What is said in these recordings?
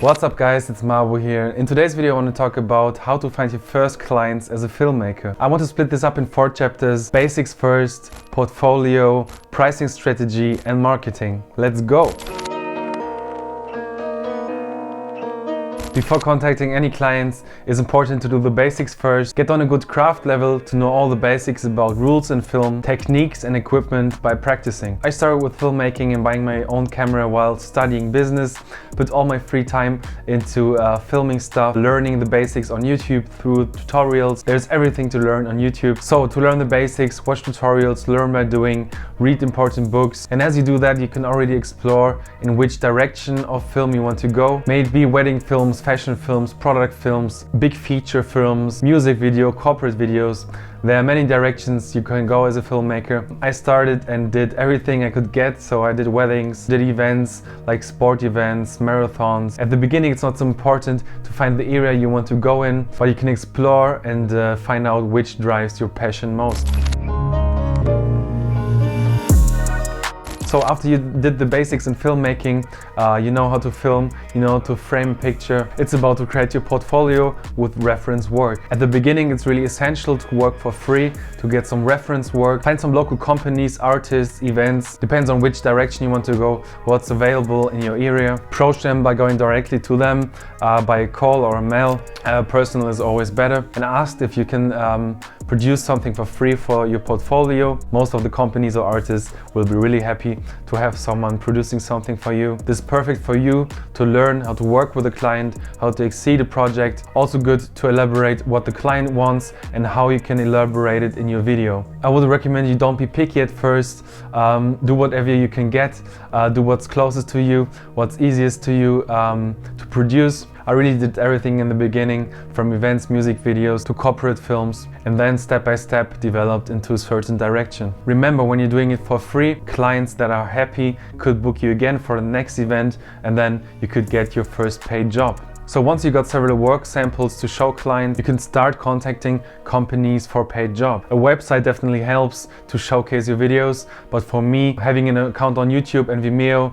What's up guys, it's Marbo here. In today's video I want to talk about how to find your first clients as a filmmaker. I want to split this up in 4 chapters: basics first, portfolio, pricing strategy and marketing. Let's go! Before contacting any clients, it's important to do the basics first. Get on a good craft level to know all the basics about rules in film, techniques and equipment by practicing. I started with filmmaking and buying my own camera while studying business, put all my free time into filming stuff, learning the basics on YouTube through tutorials. There's everything to learn on YouTube. So to learn the basics, watch tutorials, learn by doing, read important books. And as you do that, you can already explore in which direction of film you want to go. May it be wedding films, fashion films, product films, big feature films, music video, corporate videos. There are many directions you can go as a filmmaker. I started and did everything I could get, so I did weddings, did events like sport events, marathons. At the beginning it's not so important to find the area you want to go in, but you can explore and find out which drives your passion most. So after you did the basics in filmmaking, you know how to film, you know how to frame a picture. It's about to create your portfolio with reference work. At the beginning, it's really essential to work for free, to get some reference work. Find some local companies, artists, events. Depends on which direction you want to go, what's available in your area. Approach them by going directly to them, by a call or a mail. Personal is always better. And ask if you can produce something for free for your portfolio. Most of the companies or artists will be really happy to have someone producing something for you. This is perfect for you to learn how to work with a client, how to exceed a project. Also good to elaborate what the client wants and how you can elaborate it in your video. I would recommend you don't be picky at first. Do whatever you can get. Do what's closest to you, what's easiest to you to produce. I really did everything in the beginning, from events, music videos to corporate films, and then step by step developed into a certain direction. Remember, when you're doing it for free, clients that are happy could book you again for the next event, and then you could get your first paid job. So once you got several work samples to show clients, you can start contacting companies for paid job. A website definitely helps to showcase your videos, but for me, having an account on YouTube and Vimeo,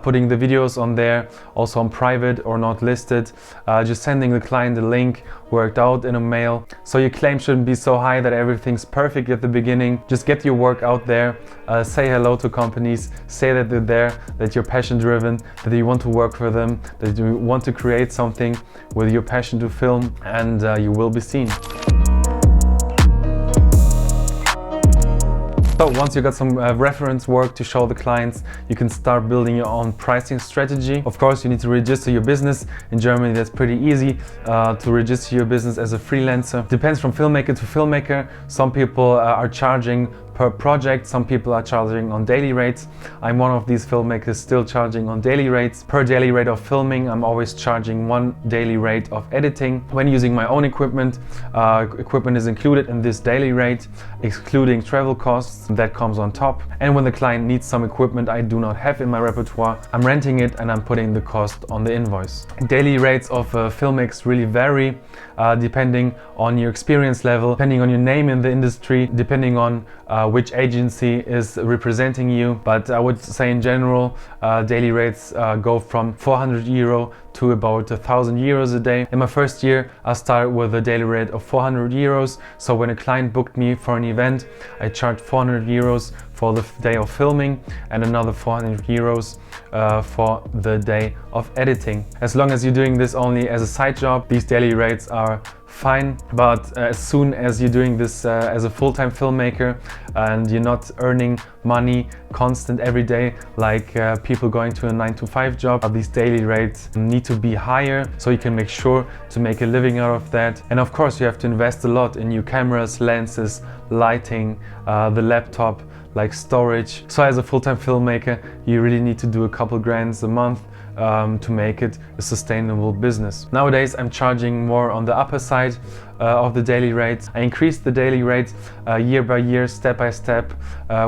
putting the videos on there, also on private or not listed, just sending the client a link worked out in a mail. So your claim shouldn't be so high that everything's perfect at the beginning. Just get your work out there, say hello to companies, say that they're there, that you're passion driven, that you want to work for them, that you want to create something with your passion to film, and you will be seen. So once you got some reference work to show the clients, you can start building your own pricing strategy. Of course, you need to register your business. In Germany, that's pretty easy to register your business as a freelancer. Depends from filmmaker to filmmaker. Some people are charging per project, some people are charging on daily rates. I'm one of these filmmakers still charging on daily rates. Per daily rate of filming, I'm always charging 1 daily rate of editing. When using my own equipment, equipment is included in this daily rate, excluding travel costs, that comes on top. And when the client needs some equipment I do not have in my repertoire, I'm renting it and I'm putting the cost on the invoice. Daily rates of filmmakers really vary depending on your experience level, depending on your name in the industry, depending on which agency is representing you. But I would say in general, daily rates go from 400 euro to about 1,000 euros a day. In my first year, I started with a daily rate of 400 euros. So when a client booked me for an event, I charged 400 euros for the day of filming and another 400 euros for the day of editing. As long as you're doing this only as a side job, these daily rates are fine, but as soon as you're doing this as a full-time filmmaker and you're not earning money constant every day like people going to a 9-to-5 job, these daily rates need to be higher so you can make sure to make a living out of that. And of course you have to invest a lot in new cameras, lenses, lighting, the laptop, like storage. So as a full-time filmmaker, you really need to do a couple grand a month to make it a sustainable business. Nowadays I'm charging more on the upper side of the daily rates. I increased the daily rates year by year, step by step,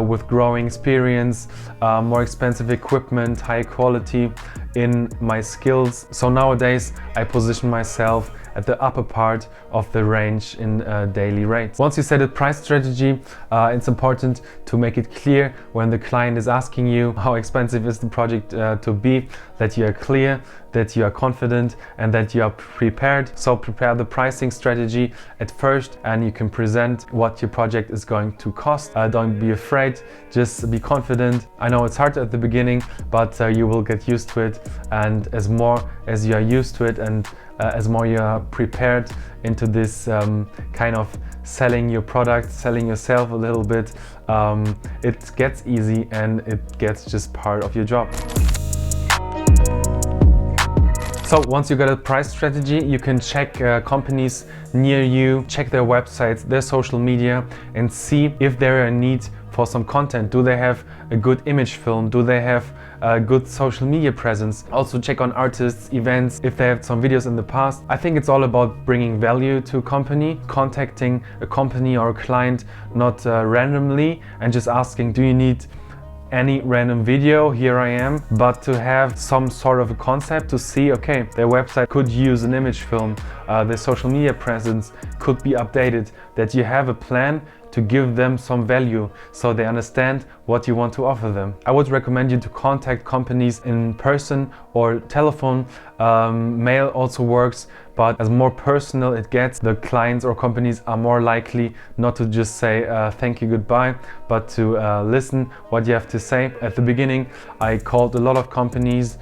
with growing experience, more expensive equipment, high quality in my skills. So nowadays I position myself at the upper part of the range in daily rates. Once you set a price strategy, it's important to make it clear when the client is asking you how expensive is the project to be, that you are clear, that you are confident, and that you are prepared. So prepare the pricing strategy at first, and you can present what your project is going to cost. Don't be afraid, just be confident. I know it's hard at the beginning, but you will get used to it, and as more as you are used to it, and as more you are prepared into this kind of selling your product, selling yourself a little bit, it gets easy and it gets just part of your job. So once you got a price strategy, you can check companies near you, check their websites, their social media, and see if there are need for some content. Do they have a good image film? Do they have a good social media presence? Also check on artists, events, if they have some videos in the past. I think it's all about bringing value to a company, contacting a company or a client not randomly and just asking, do you need any random video? Here I am. But to have some sort of a concept to see, okay, their website could use an image film, their social media presence could be updated, that you have a plan to give them some value so they understand what you want to offer them. I would recommend you to contact companies in person or telephone. Mail also works, but as more personal it gets, the clients or companies are more likely not to just say thank you, goodbye, but to listen what you have to say. At the beginning, I called a lot of companies,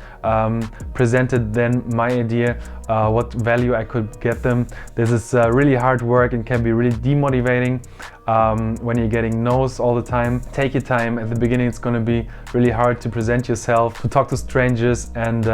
presented then my idea, what value I could get them. This is really hard work and can be really demotivating when you're getting no's all the time. Take your time. At the beginning it's going to be really hard to present yourself, to talk to strangers and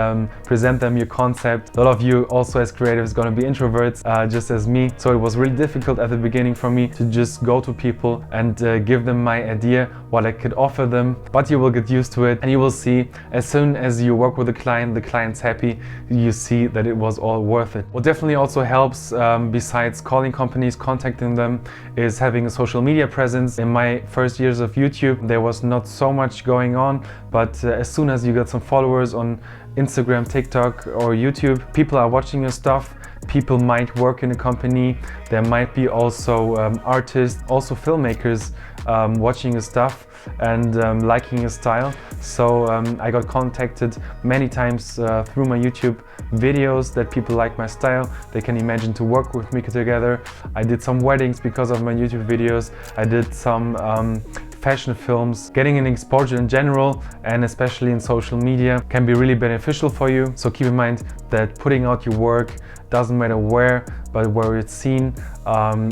present them your concept. A lot of you also as creatives going to be introverts, just as me. So it was really difficult at the beginning for me to just go to people and give them my idea, what I could offer them. But you will get used to it and you will see as soon as you work with the client's happy, you see that it was all worth it. What definitely also helps, besides calling companies, contacting them, is having a social media presence. In my first years of YouTube, there was not so much going on, but as soon as you got some followers on Instagram, TikTok or YouTube, people are watching your stuff. People might work in a company. There might be also artists, also filmmakers watching your stuff and liking your style. So I got contacted many times through my YouTube videos that people like my style. They can imagine to work with me together. I did some weddings because of my YouTube videos. I did some fashion films. Getting an exposure in general and especially in social media can be really beneficial for you. So keep in mind that putting out your work, doesn't matter where, but where it's seen,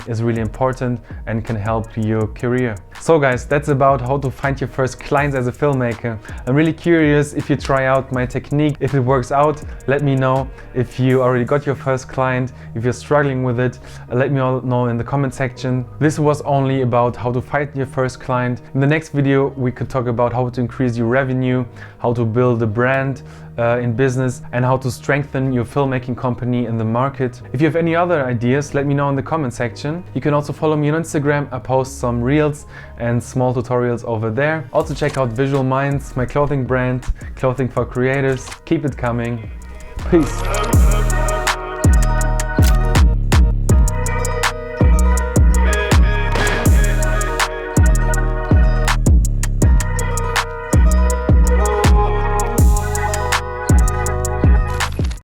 is really important and can help your career. So guys, that's about how to find your first clients as a filmmaker. I'm really curious if you try out my technique. If it works out, let me know. If you already got your first client, if you're struggling with it, let me all know in the comment section. This was only about how to find your first client. In the next video, we could talk about how to increase your revenue, how to build a brand in business, and how to strengthen your filmmaking company in the market. If you have any other ideas, let me know in the comment section. You can also follow me on Instagram. I post some reels and small tutorials over there. Also check out Visual Minds, my clothing brand, clothing for creators. Keep it coming. Peace.